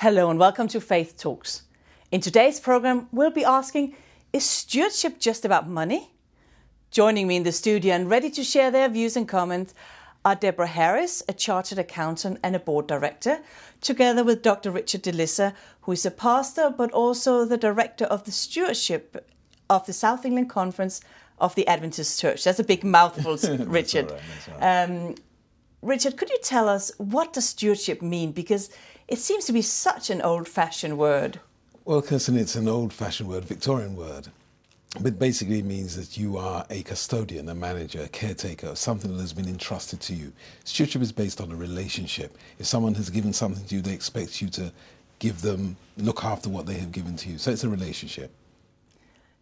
Hello and welcome to Faith Talks. In today's program, we'll be asking, is stewardship just about money? Joining me in the studio and ready to share their views and comments are Deborah Harris, a chartered accountant and a board director, together with Dr. Richard DeLissa, who is a pastor but also the director of the stewardship of the South England Conference of the Adventist Church. That's a big mouthful, Richard. That's all right. Richard, could you tell us, what does stewardship mean? Because it seems to be such an old-fashioned word. Well, Kirsten, it's an old-fashioned word, Victorian word. But basically it means that you are a custodian, a manager, a caretaker of something that has been entrusted to you. Stewardship is based on a relationship. If someone has given something to you, they expect you to give them, look after what they have given to you. So it's a relationship.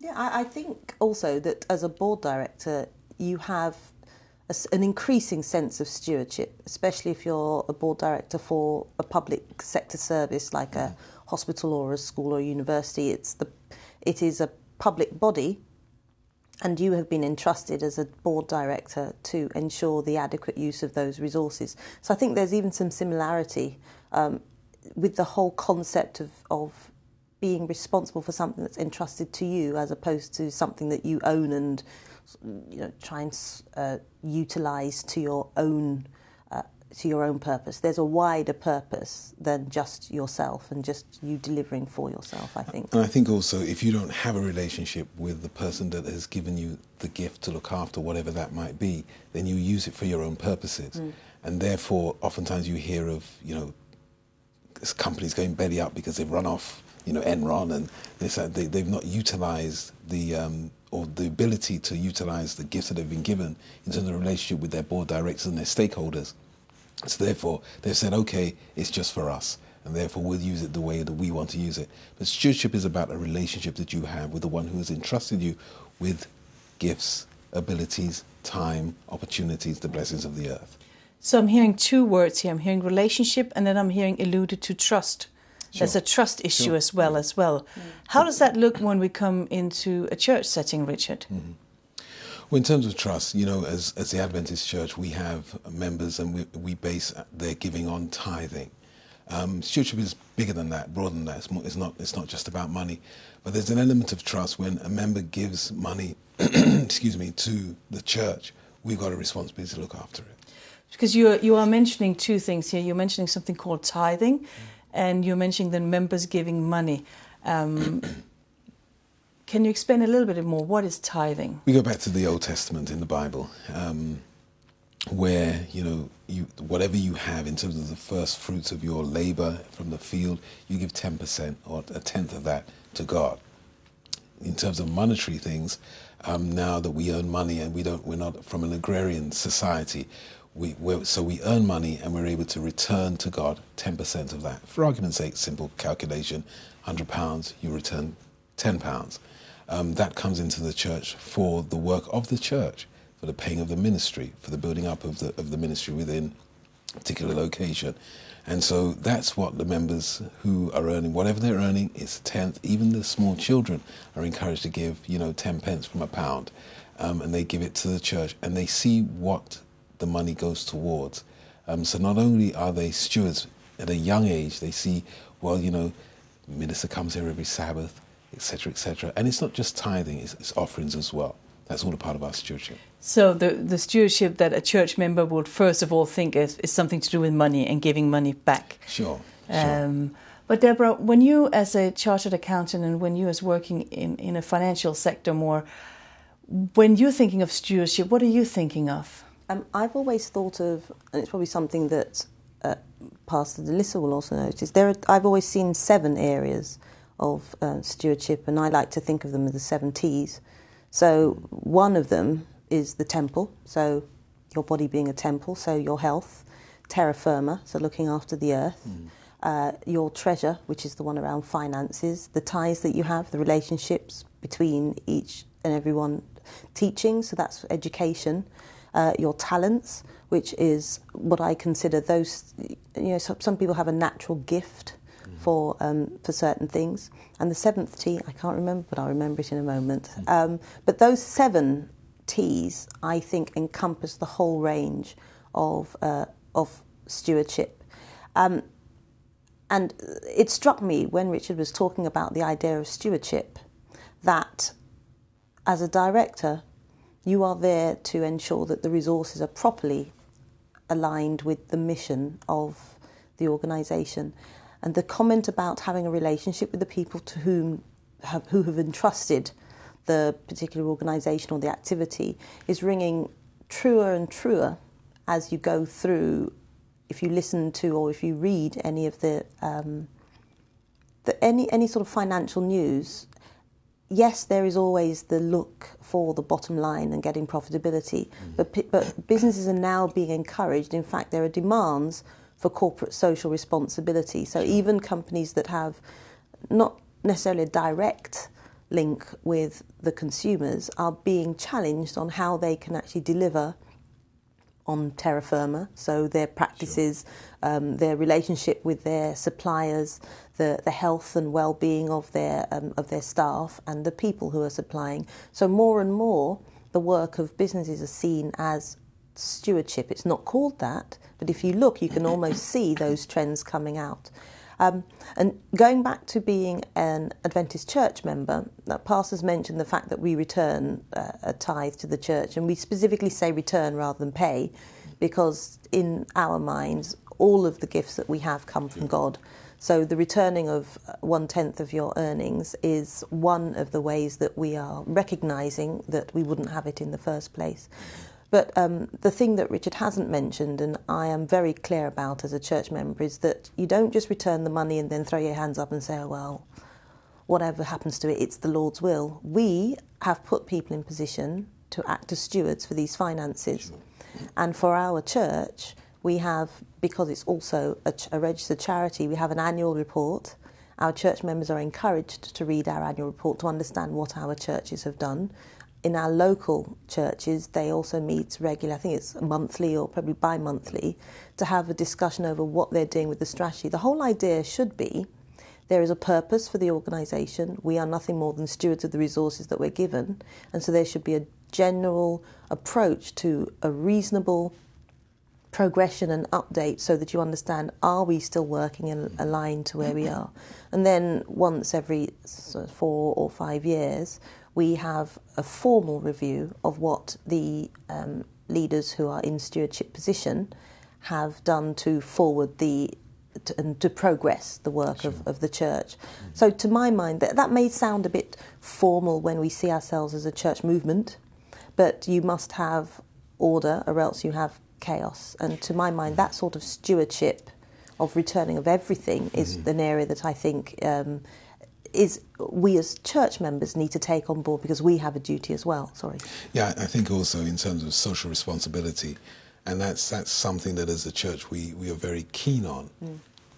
Yeah, I think also that as a board director, you have an increasing sense of stewardship, especially if you're a board director for a public sector service like a hospital or a school or university. It is a public body, and you have been entrusted as a board director to ensure the adequate use of those resources. So I think there's even some similarity with the whole concept of being responsible for something that's entrusted to you, as opposed to something that you own and try and utilise to your own purpose. There's a wider purpose than just yourself and just you delivering for yourself, I think. And I think also, if you don't have a relationship with the person that has given you the gift to look after whatever that might be, then you use it for your own purposes. And therefore, oftentimes you hear of, companies going belly up because they've run off, Enron, and they've not utilised or the ability to utilise the gifts that have been given in terms of the relationship with their board directors and their stakeholders. So therefore, they've said, okay, it's just for us, and therefore we'll use it the way that we want to use it. But stewardship is about a relationship that you have with the one who has entrusted you with gifts, abilities, time, opportunities, the blessings of the earth. So I'm hearing two words here. I'm hearing relationship, and then I'm hearing alluded to trust. Sure. There's a trust issue as well. How does that look when we come into a church setting, Richard? Well, in terms of trust, as the Adventist Church, we have members and we base their giving on tithing. Stewardship is bigger than that, broader than that. It's not just about money, but there's an element of trust when a member gives money, to the church. We've got a responsibility to look after it. Because you are mentioning two things here. You're mentioning something called tithing, and you're mentioning the members giving money. Can you explain a little bit more? What is tithing? We go back to the Old Testament in the Bible, where, whatever you have in terms of the first fruits of your labour from the field, you give 10% or a tenth of that to God. In terms of monetary things, now that we earn money and we're not from an agrarian society, so we earn money and we're able to return to God 10% of that. For argument's sake, simple calculation, £100, you return £10. That comes into the church for the work of the church, for the paying of the ministry, for the building up of the ministry within a particular location. And so that's what the members who are earning, whatever they're earning, is a tenth. Even the small children are encouraged to give, 10 pence from a pound, and they give it to the church, and they see what the money goes towards. So not only are they stewards at a young age, they see, minister comes here every Sabbath, etc., etc. And it's not just tithing, it's offerings as well. That's all a part of our stewardship. So the stewardship that a church member would first of all think is something to do with money and giving money back. Sure. But Deborah, when you as a chartered accountant and when you as working in a financial sector more, when you're thinking of stewardship, what are you thinking of? I've always thought of, and it's probably something that Pastor DeLissa will also notice, I've always seen 7 areas of stewardship, and I like to think of them as the 7 T's. So one of them is the temple, so your body being a temple, so your health, terra firma, so looking after the earth, your treasure, which is the one around finances, the ties that you have, the relationships between each and everyone, teaching, so that's education, your talents, which is what I consider those, some people have a natural gift for certain things. And the 7th T, I can't remember, but I'll remember it in a moment. But those 7 T's, I think, encompass the whole range of stewardship. And And it struck me when Richard was talking about the idea of stewardship that as a director, you are there to ensure that the resources are properly aligned with the mission of the organisation. And the comment about having a relationship with the people to who have entrusted the particular organisation or the activity is ringing truer and truer as you go through. If you listen to or if you read any of any sort of financial news, yes, there is always the look for the bottom line and getting profitability, but businesses are now being encouraged. In fact, there are demands for corporate social responsibility. So even companies that have not necessarily a direct link with the consumers are being challenged on how they can actually deliver on terra firma, so their practices, their relationship with their suppliers, the health and well-being of their staff and the people who are supplying. So more and more the work of businesses is seen as stewardship. It's not called that, but if you look, you can almost see those trends coming out. And going back to being an Adventist church member, pastors mentioned the fact that we return a tithe to the church, and we specifically say return rather than pay, because in our minds, all of the gifts that we have come from God. So the returning of 1/10 of your earnings is one of the ways that we are recognising that we wouldn't have it in the first place. But the thing that Richard hasn't mentioned, and I am very clear about as a church member, is that you don't just return the money and then throw your hands up and say, oh, well, whatever happens to it, it's the Lord's will. We have put people in position to act as stewards for these finances. Sure. And for our church, we have, because it's also a registered charity, we have an annual report. Our church members are encouraged to read our annual report to understand what our churches have done. In our local churches, they also meet regularly, I think it's monthly or probably bi-monthly, to have a discussion over what they're doing with the strategy. The whole idea should be there is a purpose for the organisation. We are nothing more than stewards of the resources that we're given, and so there should be a general approach to a reasonable progression and update so that you understand, are we still working and aligned to where we are? And then once every 4 or 5 years, we have a formal review of what the leaders who are in stewardship position have done to forward to progress the work Sure. of the church. So to my mind, that may sound a bit formal when we see ourselves as a church movement, but you must have order or else you have chaos. And to my mind, that sort of stewardship of returning of everything is an area that I think we as church members need to take on board, because we have a duty as well. Sorry. Yeah, I think also in terms of social responsibility, and that's something that as a church we are very keen on.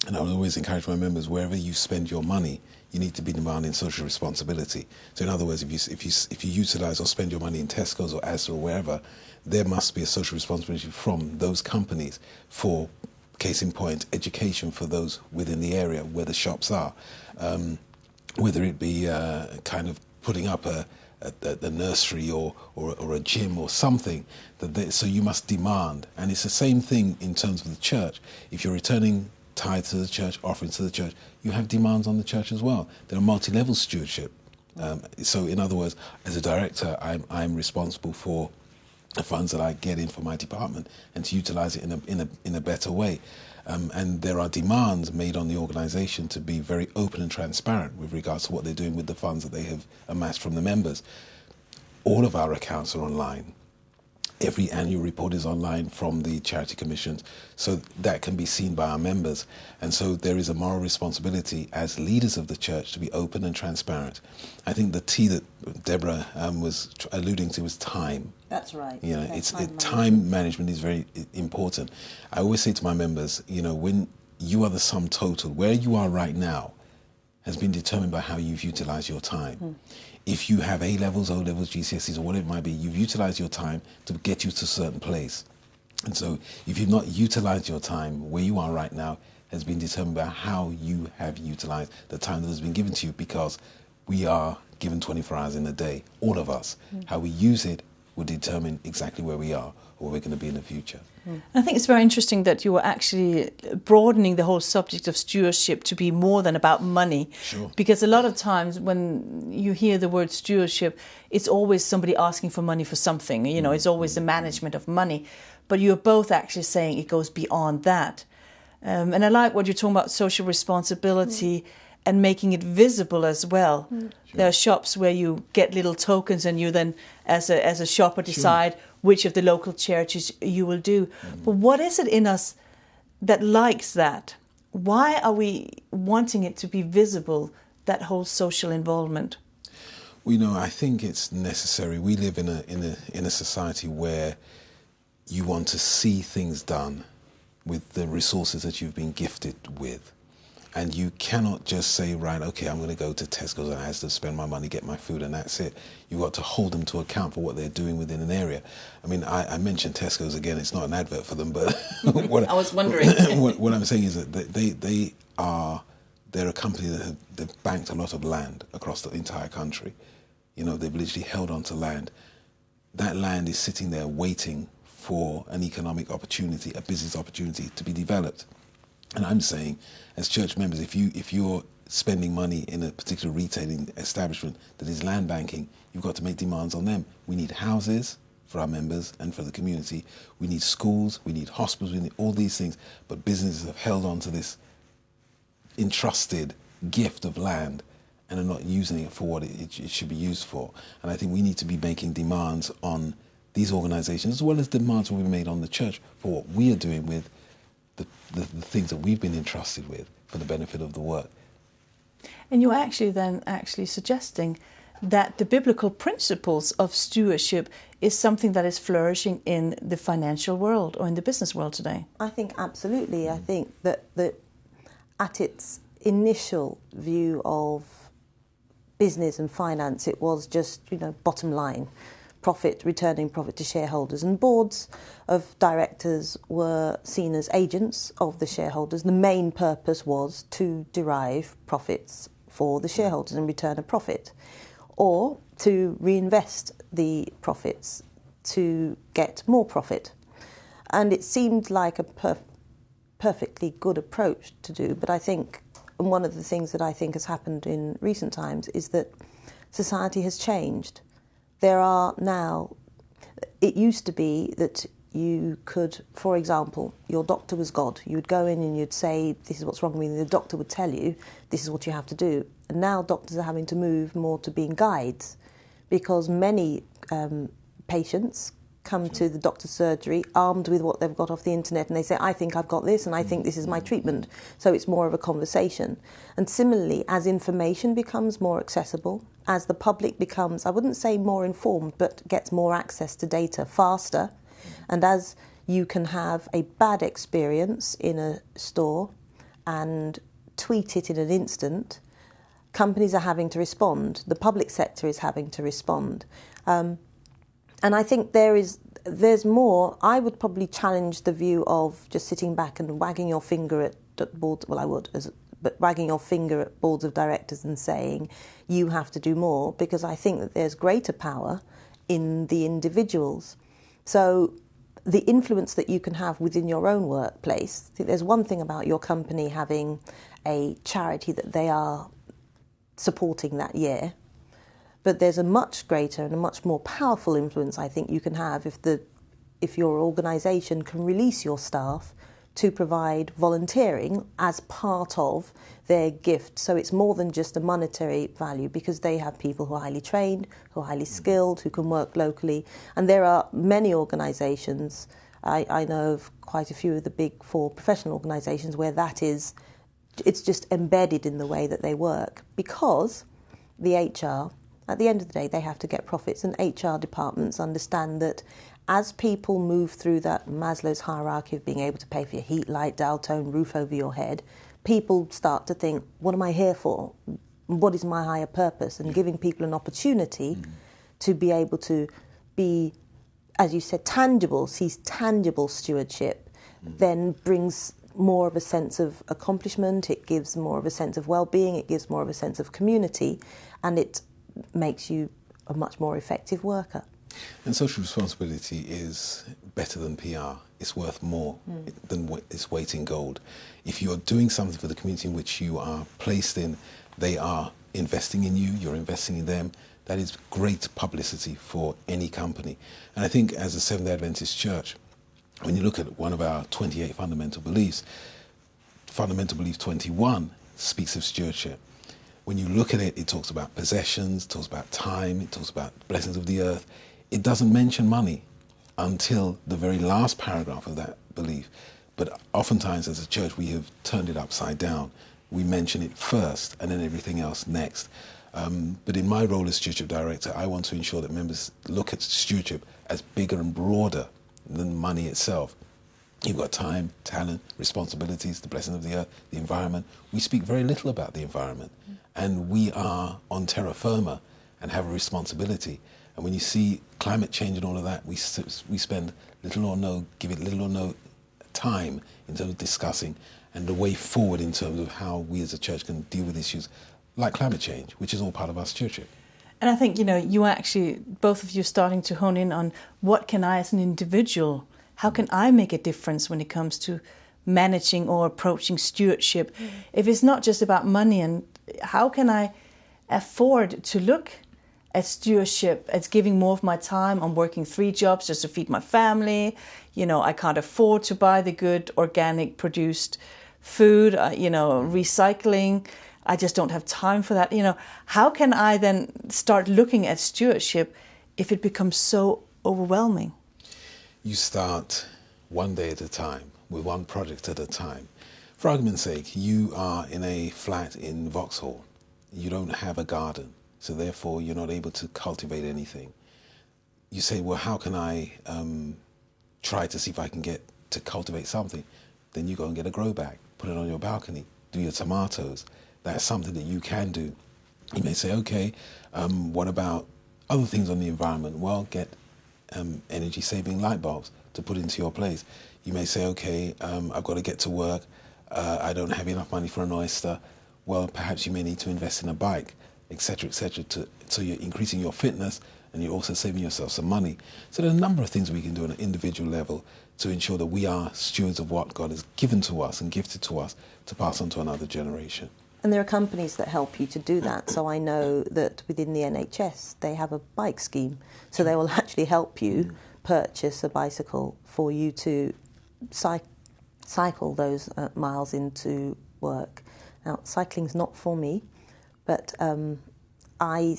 And I would always encourage my members, wherever you spend your money, you need to be demanding social responsibility. So in other words, if you utilise or spend your money in Tesco's or Asda or wherever, there must be a social responsibility from those companies for, case in point, education for those within the area where the shops are. Whether it be kind of putting up a nursery or a gym or something, so you must demand. And it's the same thing in terms of the church. If you're returning tithe to the church, offering to the church, you have demands on the church as well. There are multi-level stewardship. So in other words, as a director, I'm responsible for the funds that I get in for my department and to utilise it in a better way. And there are demands made on the organisation to be very open and transparent with regards to what they're doing with the funds that they have amassed from the members. All of our accounts are online. Every annual report is online from the charity commissions, so that can be seen by our members. And so there is a moral responsibility as leaders of the church to be open and transparent. I think the T that Deborah was alluding to was time. That's right. You know, Yeah, time management is very important. I always say to my members, you know, when you are the sum total, where you are right now has been determined by how you've utilised your time. If you have A-levels, O-levels, GCSEs, or whatever it might be, you've utilised your time to get you to a certain place. And so if you've not utilised your time, where you are right now has been determined by how you have utilised the time that has been given to you, because we are given 24 hours in a day, all of us. How we use it will determine exactly where we are or where we're going to be in the future. I think it's very interesting that you are actually broadening the whole subject of stewardship to be more than about money. Sure. Because a lot of times when you hear the word stewardship, it's always somebody asking for money for something. You know, it's always the management of money. But you're both actually saying it goes beyond that. And I like what you're talking about, social responsibility and making it visible as well. Sure. There are shops where you get little tokens and you then, as a shopper, decide which of the local charities you will do. But what is it in us that likes that? Why are we wanting it to be visible, that whole social involvement? Well, you know, I think it's necessary. We live in a society where you want to see things done with the resources that you've been gifted with. And you cannot just say, right, okay, I'm going to go to Tesco's and Asda, spend my money, get my food, and that's it. You've got to hold them to account for what they're doing within an area. I mean, I mentioned Tesco's again. It's not an advert for them, but I was wondering. what I'm saying is that they're a company that they've banked a lot of land across the entire country. You know, they've literally held on to land. That land is sitting there waiting for an economic opportunity, a business opportunity to be developed. And I'm saying, as church members, if you're spending money in a particular retailing establishment that is land banking, you've got to make demands on them. We need houses for our members and for the community. We need schools, we need hospitals, we need all these things. But businesses have held on to this entrusted gift of land and are not using it for what it should be used for. And I think we need to be making demands on these organizations, as well as demands will be made on the church for what we are doing with the things that we've been entrusted with for the benefit of the work. And you're actually suggesting that the biblical principles of stewardship is something that is flourishing in the financial world or in the business world today. I think absolutely. I think that at its initial view of business and finance, it was just, bottom line. Returning profit to shareholders, and boards of directors were seen as agents of the shareholders. The main purpose was to derive profits for the shareholders and return a profit, or to reinvest the profits to get more profit. And it seemed like a perfectly good approach to do, but I think, and one of the things that I think has happened in recent times is that society has changed. There are now, it used to be that you could, for example, your doctor was God. You would go in and you'd say, this is what's wrong with me, and the doctor would tell you, this is what you have to do. And now doctors are having to move more to being guides, because many patients come to the doctor's surgery armed with what they've got off the internet, and they say, I think I've got this, and I think this is my treatment. So it's more of a conversation. And similarly, as information becomes more accessible, as the public becomes, I wouldn't say more informed, but gets more access to data faster, and as you can have a bad experience in a store and tweet it in an instant, companies are having to respond. The public sector is having to respond. And I think there's more. I would probably challenge the view of just sitting back and wagging your finger at boards. Well, I would, but wagging your finger at boards of directors and saying you have to do more, because I think that there's greater power in the individuals. So the influence that you can have within your own workplace. I think there's one thing about your company having a charity that they are supporting that year. But there's a much greater and a much more powerful influence I think you can have if your organisation can release your staff to provide volunteering as part of their gift. So it's more than just a monetary value, because they have people who are highly trained, who are highly skilled, who can work locally. And there are many organisations, I know of quite a few of the big four professional organisations where it's just embedded in the way that they work, because the HR, at the end of the day, they have to get profits, and HR departments understand that as people move through that Maslow's hierarchy of being able to pay for your heat, light, dial tone, roof over your head, people start to think, what am I here for? What is my higher purpose? And giving people an opportunity to be able to be, as you said, tangible, sees tangible stewardship, then brings more of a sense of accomplishment, it gives more of a sense of well-being, it gives more of a sense of community, and it makes you a much more effective worker. And social responsibility is better than PR. It's worth more than its weight in gold. If you're doing something for the community in which you are placed in, they are investing in you, you're investing in them. That is great publicity for any company. And I think as a Seventh-day Adventist church, when you look at one of our 28 fundamental beliefs, fundamental belief 21 speaks of stewardship. When you look at it, it talks about possessions, it talks about time, it talks about blessings of the earth. It doesn't mention money until the very last paragraph of that belief. But oftentimes as a church, we have turned it upside down. We mention it first and then everything else next. But in my role as stewardship director, I want to ensure that members look at stewardship as bigger and broader than money itself. You've got time, talent, responsibilities, the blessing of the earth, the environment. We speak very little about the environment. And we are on terra firma and have a responsibility. And when you see climate change and all of that, we spend give it little or no time in terms of discussing and the way forward in terms of how we as a church can deal with issues like climate change, which is all part of our stewardship. And I think, you actually, both of you starting to hone in on what can I as an individual, how can I make a difference when it comes to managing or approaching stewardship? If it's not just about money, and how can I afford to look at stewardship as giving more of my time? I'm working 3 jobs just to feed my family. I can't afford to buy the good organic produced food, recycling. I just don't have time for that. How can I then start looking at stewardship if it becomes so overwhelming? You start one day at a time, with one project at a time. For argument's sake, you are in a flat in Vauxhall. You don't have a garden, so therefore you're not able to cultivate anything. You say, well, how can I try to see if I can get to cultivate something? Then you go and get a grow bag, put it on your balcony, do your tomatoes. That's something that you can do. You may say, okay, what about other things on the environment? Well, get energy-saving light bulbs to put into your place. You may say, okay, I've got to get to work. I don't have enough money for an oyster. Well, perhaps you may need to invest in a bike, etc., etc. So you're increasing your fitness and you're also saving yourself some money. So there are a number of things we can do on an individual level to ensure that we are stewards of what God has given to us and gifted to us to pass on to another generation. And there are companies that help you to do that. So I know that within the NHS, they have a bike scheme. So they will actually help you purchase a bicycle for you to cycle those miles into work. Now, cycling's not for me, but I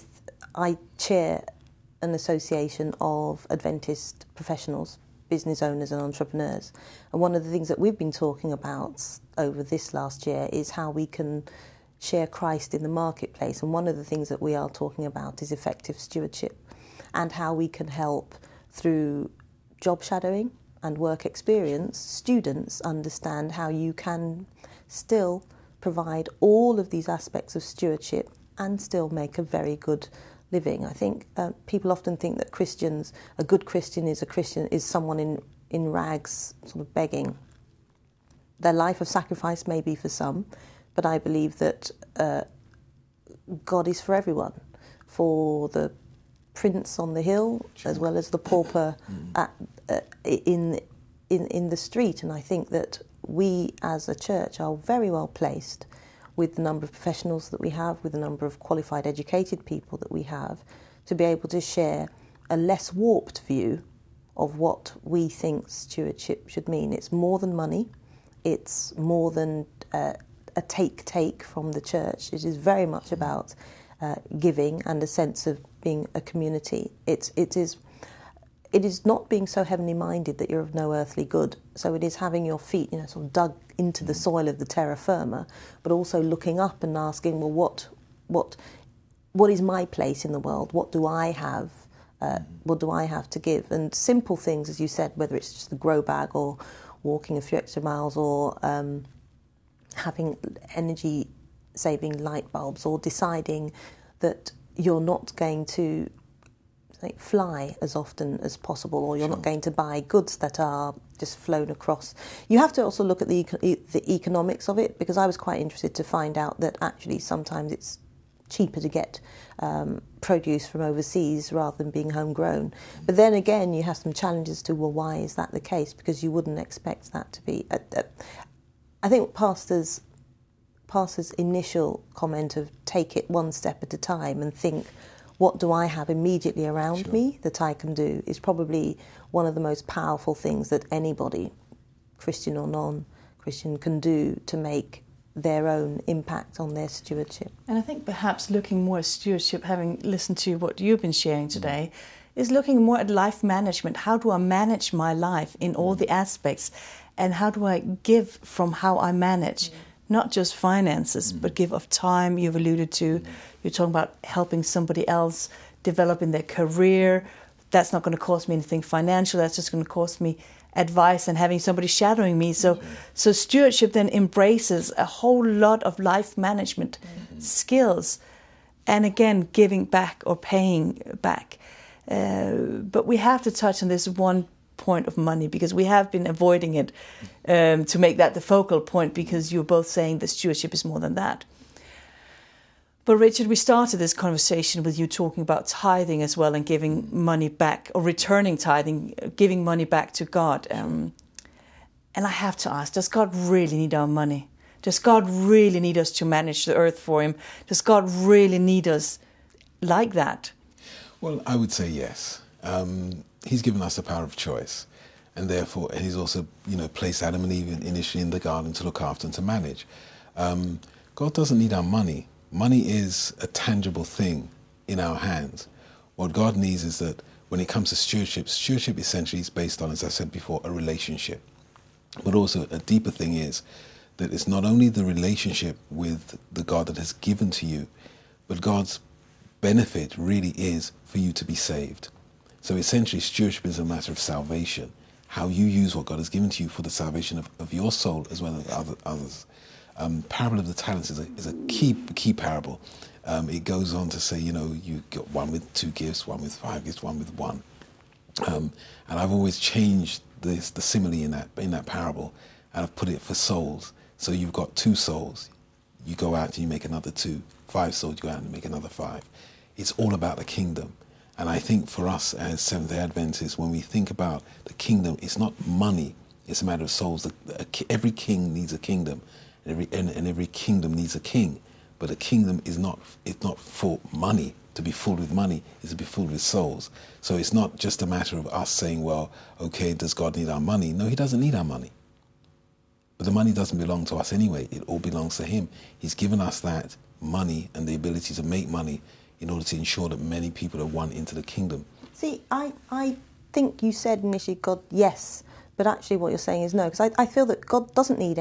chair an association of Adventist professionals, business owners and entrepreneurs. And one of the things that we've been talking about over this last year is how we can share Christ in the marketplace. And one of the things that we are talking about is effective stewardship and how we can help through job shadowing and work experience students understand how you can still provide all of these aspects of stewardship and still make a very good living. I think people often think that a good Christian is someone in rags, sort of begging. Their life of sacrifice may be for some, but I believe that God is for everyone, for the prince on the hill as well as the pauper in the street. And I think that we as a church are very well placed with the number of professionals that we have, with the number of qualified, educated people that we have, to be able to share a less warped view of what we think stewardship should mean. It's more than money. It's more than a take from the church. It is very much about giving and a sense of being a community. It is not being so heavenly minded that you're of no earthly good. So it is having your feet, sort of dug into the soil of the terra firma, but also looking up and asking, well, what is my place in the world? What do I have? What do I have to give? And simple things, as you said, whether it's just the grow bag or walking a few extra miles or having energy-saving light bulbs, or deciding that you're not going to fly as often as possible, or you're not going to buy goods that are just flown across. You have to also look at the economics of it, because I was quite interested to find out that actually sometimes it's cheaper to get produce from overseas rather than being homegrown. But then again, you have some challenges to, well, why is that the case? Because you wouldn't expect that to be. I think Pastor's initial comment of take it one step at a time and think, what do I have immediately around me that I can do, is probably one of the most powerful things that anybody, Christian or non-Christian, can do to make their own impact on their stewardship. And I think perhaps looking more at stewardship, having listened to what you've been sharing today, is looking more at life management. How do I manage my life in all the aspects? And how do I give from how I manage? Not just finances, but give of time, you've alluded to. You're talking about helping somebody else develop in their career. That's not going to cost me anything financial. That's just going to cost me advice and having somebody shadowing me. So stewardship then embraces a whole lot of life management skills. And again, giving back or paying back. But we have to touch on this one point of money, because we have been avoiding it to make that the focal point, because you're both saying that stewardship is more than that. But Richard, we started this conversation with you talking about tithing as well, and giving money back, or returning tithing, giving money back to God. And I have to ask, does God really need our money? Does God really need us to manage the earth for him? Does God really need us like that? Well, I would say yes. He's given us the power of choice, and therefore he's also, placed Adam and Eve initially in the garden to look after and to manage. God doesn't need our money. Money is a tangible thing in our hands. What God needs is that when it comes to stewardship essentially is based on, as I said before, a relationship. But also a deeper thing is that it's not only the relationship with the God that has given to you, but God's benefit really is for you to be saved. So essentially, stewardship is a matter of salvation, how you use what God has given to you for the salvation of your soul as well as others. Parable of the talents is a key parable. It goes on to say, you got one with 2 gifts, one with 5 gifts, one with 1. And I've always changed the simile in that parable, and I've put it for souls. So you've got 2 souls. You go out and you make another 2. 5 souls, you go out and make another 5. It's all about the kingdom. And I think for us as Seventh-day Adventists, when we think about the kingdom, it's not money, it's a matter of souls. Every king needs a kingdom, and every kingdom needs a king. But a kingdom is not for money, to be filled with money, it's to be filled with souls. So it's not just a matter of us saying, well, okay, does God need our money? No, he doesn't need our money. But the money doesn't belong to us anyway, it all belongs to him. He's given us that money and the ability to make money in order to ensure that many people are won into the kingdom. See, I think you said initially, God, yes, but actually what you're saying is no, because I feel that God doesn't need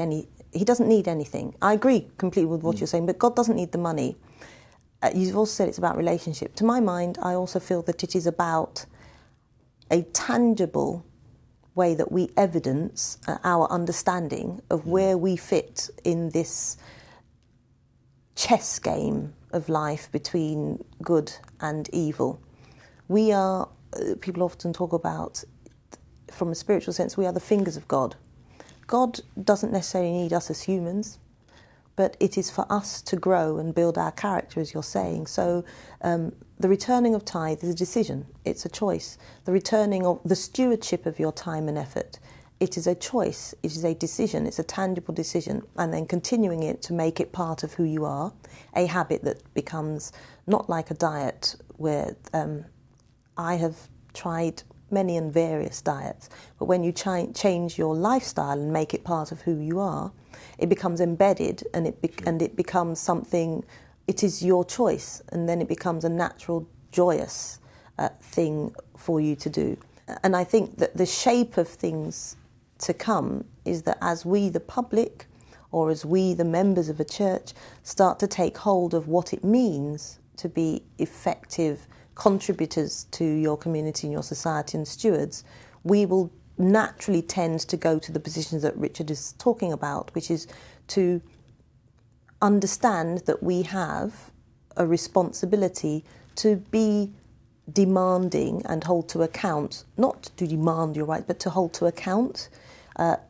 he doesn't need anything. I agree completely with what you're saying, but God doesn't need the money. You've also said it's about relationship. To my mind, I also feel that it is about a tangible way that we evidence our understanding of where we fit in this chess game of life between good and evil. We are, people often talk about, from a spiritual sense, we are the fingers of God. God doesn't necessarily need us as humans, but it is for us to grow and build our character, as you're saying. So the returning of tithe is a decision, it's a choice. The returning of the stewardship of your time and effort, it is a choice, it is a decision, it's a tangible decision, and then continuing it to make it part of who you are, a habit that becomes not like a diet where I have tried many and various diets, but when you change your lifestyle and make it part of who you are, it becomes embedded, and it becomes something, it is your choice, and then it becomes a natural, joyous thing for you to do. And I think that the shape of things to come is that as we, the public, or as we, the members of a church, start to take hold of what it means to be effective contributors to your community and your society and stewards, we will naturally tend to go to the positions that Richard is talking about, which is to understand that we have a responsibility to be demanding and hold to account, not to demand your right, but to hold to account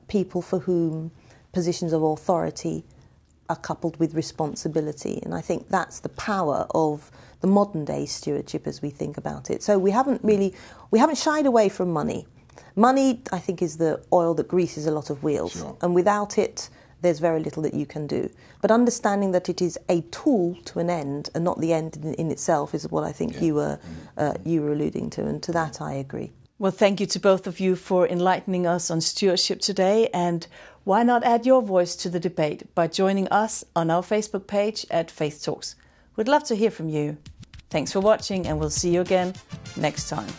people for whom positions of authority are coupled with responsibility. And I think that's the power of the modern day stewardship as we think about it. So we haven't shied away from money. Money, I think, is the oil that greases a lot of wheels. Sure. And without it, there's very little that you can do. But understanding that it is a tool to an end and not the end in itself is what I think you were alluding to. And to that, I agree. Well, thank you to both of you for enlightening us on stewardship today. And why not add your voice to the debate by joining us on our Facebook page at Faith Talks? We'd love to hear from you. Thanks for watching, and we'll see you again next time.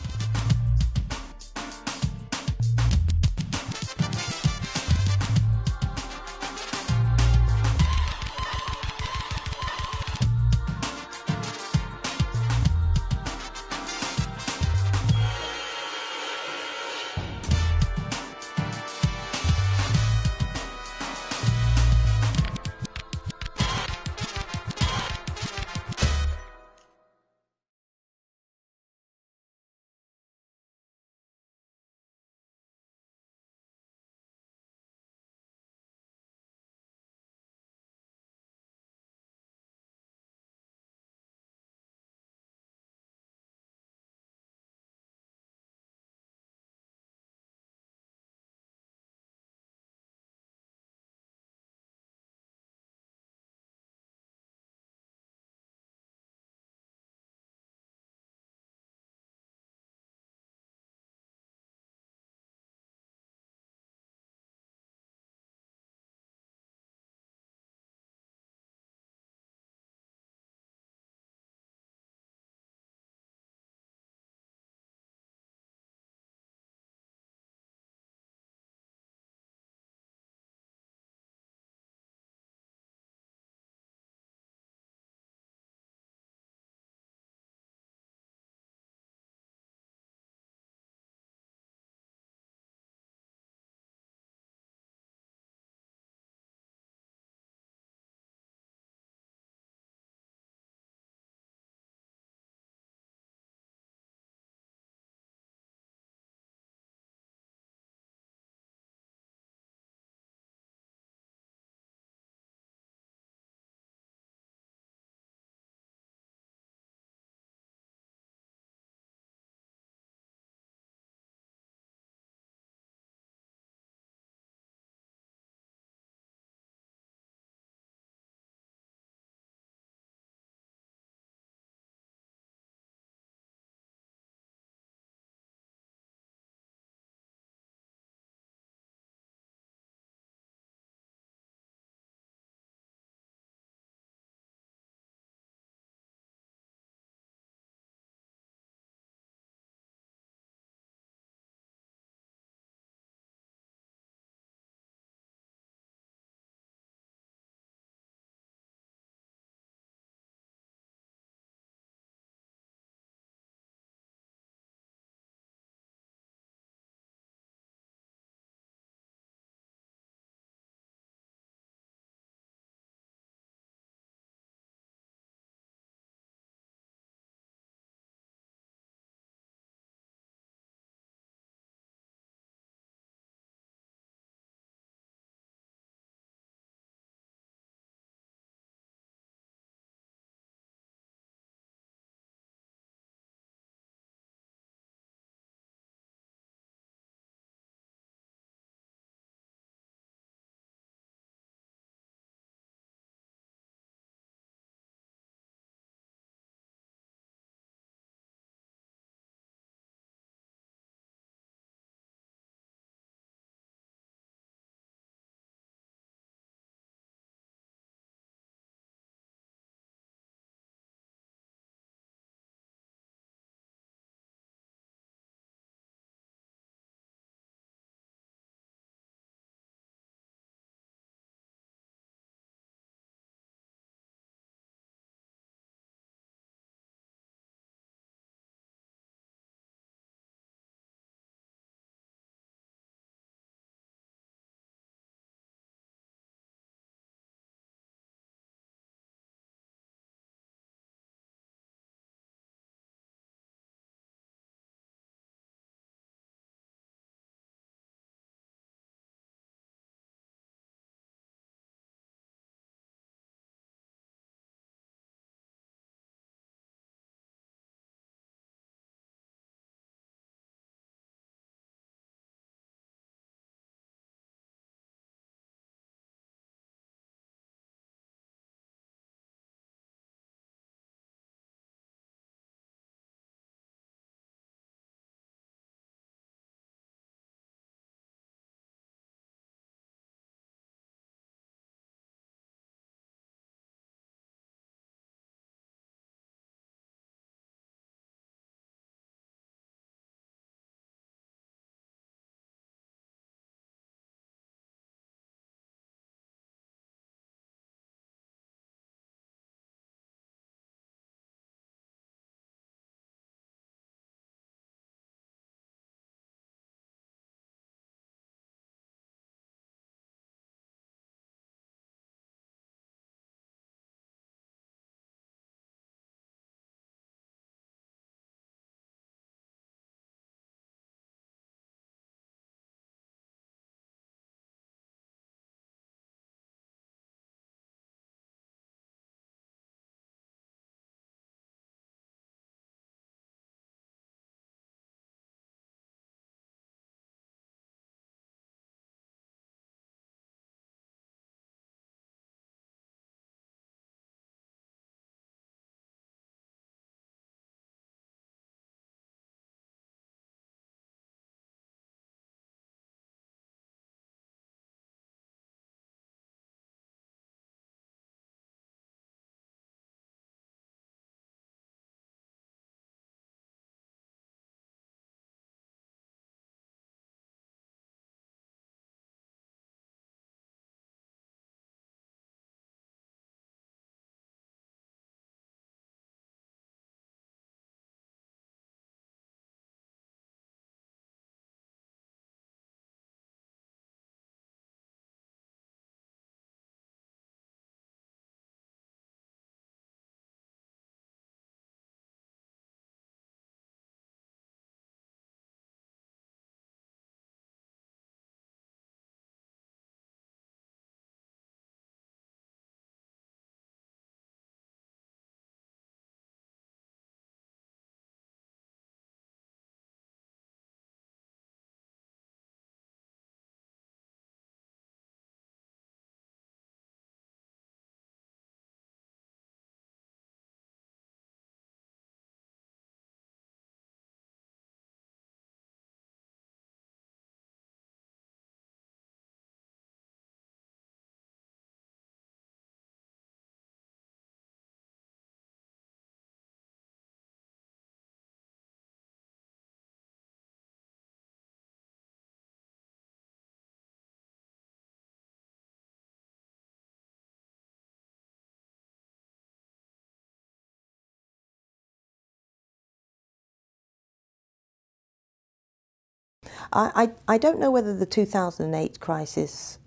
I don't know whether the 2008 crisis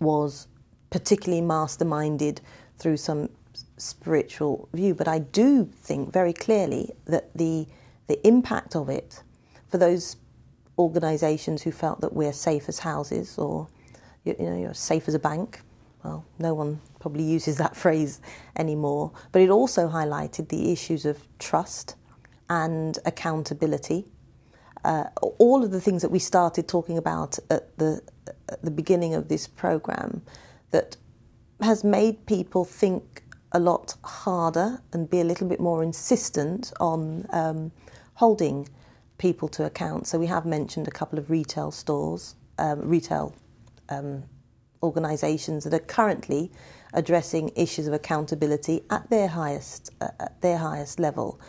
was particularly masterminded through some spiritual view, but I do think very clearly that the impact of it for those organisations who felt that we're safe as houses, or you're safe as a bank. Well, no one probably uses that phrase anymore, but it also highlighted the issues of trust and accountability. All of the things that we started talking about at the beginning of this programme, that has made people think a lot harder and be a little bit more insistent on holding people to account. So we have mentioned a couple of retail stores, retail organisations that are currently addressing issues of accountability at their highest level.